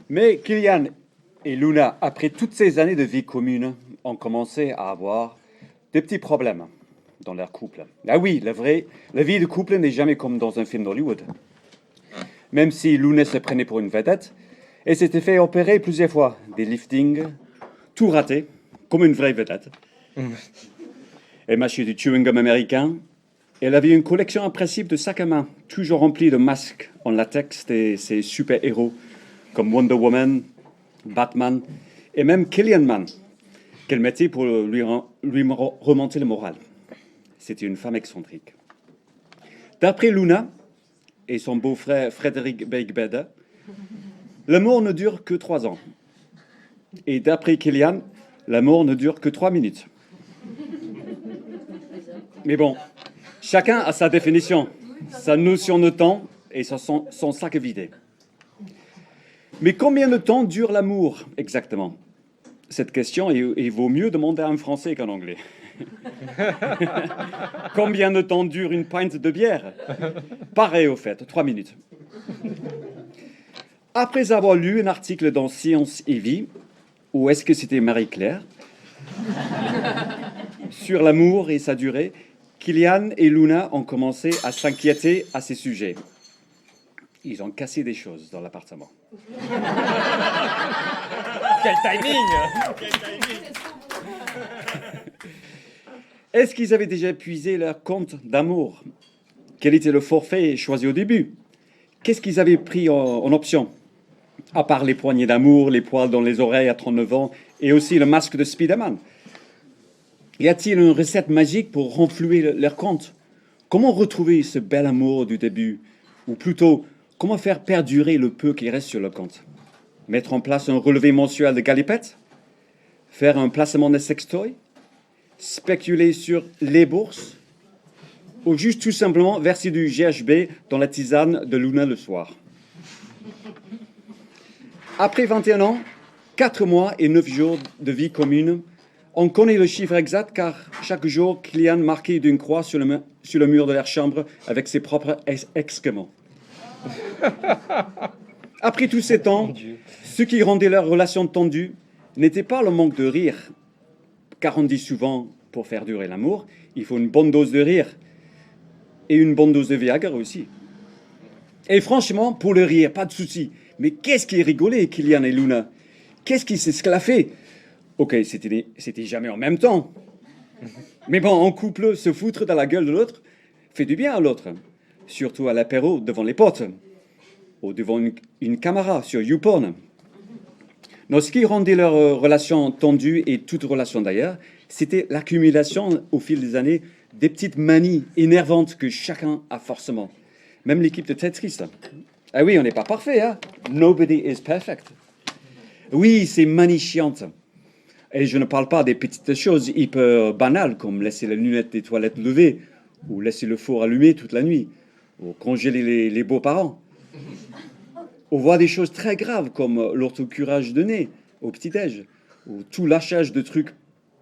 Mais Kylian et Luna, après toutes ces années de vie commune, ont commencé à avoir des petits problèmes dans leur couple. Ah oui, la vie de couple n'est jamais comme dans un film d'Hollywood. Même si Luna se prenait pour une vedette, elle s'était fait opérer plusieurs fois, des liftings, tout raté, comme une vraie vedette. Elle mâchait du chewing-gum américain. Elle avait une collection impressive de sacs à main, toujours remplis de masques en latex de ses super-héros, comme Wonder Woman, Batman et même Killian Man, qu'elle mettait pour lui remonter le moral. C'était une femme excentrique. D'après Luna et son beau-frère Frédéric Beigbeder, l'amour ne dure que 3 ans. Et d'après Killian, l'amour ne dure que 3 minutes. Mais bon, chacun a sa définition, sa notion de temps et son sac vidé. Mais combien de temps dure l'amour exactement? Cette question, il vaut mieux demander à un Français qu'un Anglais. Combien de temps dure une pinte de bière? Pareil au fait, 3 minutes. Après avoir lu un article dans Science et Vie, ou est-ce que c'était Marie-Claire, sur l'amour et sa durée, Kylian et Luna ont commencé à s'inquiéter à ces sujets. Ils ont cassé des choses dans l'appartement. Quel timing! Est-ce qu'ils avaient déjà épuisé leur compte d'amour? Quel était le forfait choisi au début? Qu'est-ce qu'ils avaient pris en option? À part les poignées d'amour, les poils dans les oreilles à 39 ans et aussi le masque de Spider-Man. Y a-t-il une recette magique pour renflouer leur compte? Comment retrouver ce bel amour du début? Ou plutôt, comment faire perdurer le peu qui reste sur le compte? Mettre en place un relevé mensuel de galipettes? Faire un placement de sextoy? Spéculer sur les bourses? Ou juste tout simplement verser du GHB dans la tisane de Luna le soir? Après 21 ans, 4 mois et 9 jours de vie commune, on connaît le chiffre exact car chaque jour, Kylian marquait d'une croix sur le mur de leur chambre avec ses propres excréments. Après tous ces temps, ce qui rendait leur relation tendue n'était pas le manque de rire, car on dit souvent, pour faire durer l'amour, il faut une bonne dose de rire et une bonne dose de Viagra aussi. Et franchement, pour le rire, pas de souci. Mais qu'est-ce qui rigolait, Kylian et Luna? Qu'est-ce qui s'esclaffait? Ok, c'était jamais en même temps. Mais bon, en couple, se foutre dans la gueule de l'autre fait du bien à l'autre. Surtout à l'apéro, devant les potes. Ou devant une caméra sur YouPorn. Non, ce qui rendait leur relation tendue, et toute relation d'ailleurs, c'était l'accumulation au fil des années des petites manies énervantes que chacun a forcément. Même l'équipe de Tetris. Ah oui, on n'est pas parfait, hein? Nobody is perfect. Oui, c'est manies chiantes. Et je ne parle pas des petites choses hyper banales, comme laisser les lunettes des toilettes levées, ou laisser le four allumé toute la nuit, ou congeler les beaux-parents. On voit des choses très graves, comme l'orthocurage de nez au petit-déj, ou tout lâchage de trucs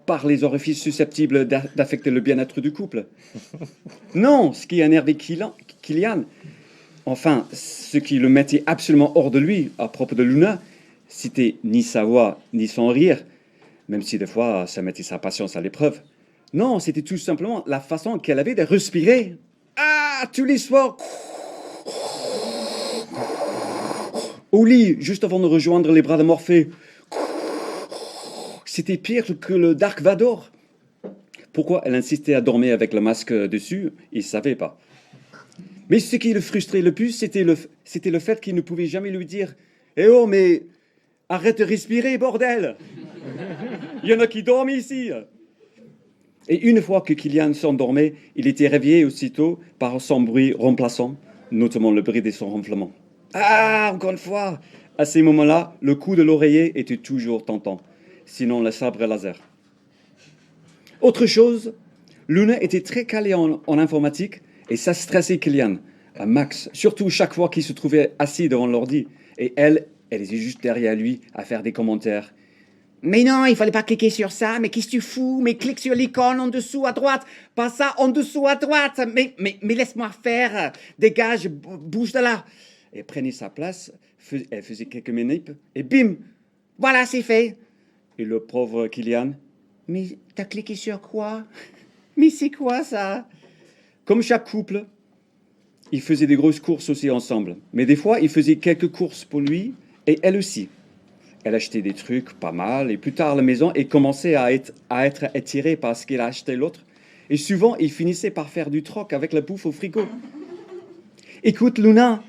par les orifices susceptibles d'affecter le bien-être du couple. Non, ce qui énervait Kylian, enfin, ce qui le mettait absolument hors de lui à propos de Luna, c'était ni sa voix, ni son rire, même si des fois ça mettait sa patience à l'épreuve. Non, c'était tout simplement la façon qu'elle avait de respirer. Ah, tous les soirs, au lit, juste avant de rejoindre les bras de Morphée. C'était pire que le Dark Vador. Pourquoi elle insistait à dormir avec le masque dessus? Il ne savait pas. Mais ce qui le frustrait le plus, c'était le fait qu'il ne pouvait jamais lui dire « Eh oh, mais arrête de respirer, bordel! Il y en a qui dorment ici !» Et une fois que Kylian s'endormait, il était réveillé aussitôt par son bruit remplaçant, notamment le bruit de son ronflement. Ah, encore une fois! À ces moments-là, le coup de l'oreiller était toujours tentant, sinon le sabre laser. Autre chose, Luna était très calée en informatique et ça stressait Kylian, à max, surtout chaque fois qu'il se trouvait assis devant l'ordi. Et elle était juste derrière lui à faire des commentaires. Mais non, il fallait pas cliquer sur ça, mais qu'est-ce que tu fous? Mais clique sur l'icône en dessous à droite, pas ça en dessous à droite, mais laisse-moi faire, dégage, bouge de là. Elle prenait sa place, elle faisait quelques minutes, et bim, voilà, c'est fait. Et le pauvre Kylian, mais t'as cliqué sur quoi? Mais c'est quoi ça? Comme chaque couple, ils faisaient des grosses courses aussi ensemble. Mais des fois, il faisait quelques courses pour lui et elle aussi. Elle achetait des trucs pas mal et plus tard à la maison, elle commençait à être attirée par ce qu'elle a acheté l'autre. Et souvent, il finissait par faire du troc avec la bouffe au frigo. Écoute, Luna,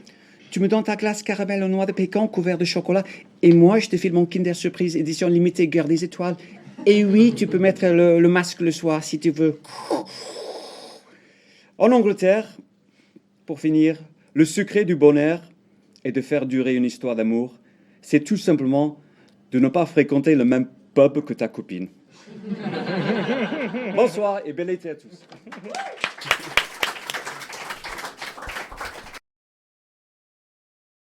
tu me donnes ta glace caramel aux noix de pécan couvert de chocolat et moi, je te file mon Kinder Surprise édition limitée Guerre des étoiles. Et oui, tu peux mettre le masque le soir si tu veux. En Angleterre, pour finir, le secret du bonheur et de faire durer une histoire d'amour, c'est tout simplement de ne pas fréquenter le même pub que ta copine. Bonsoir et bel été à tous.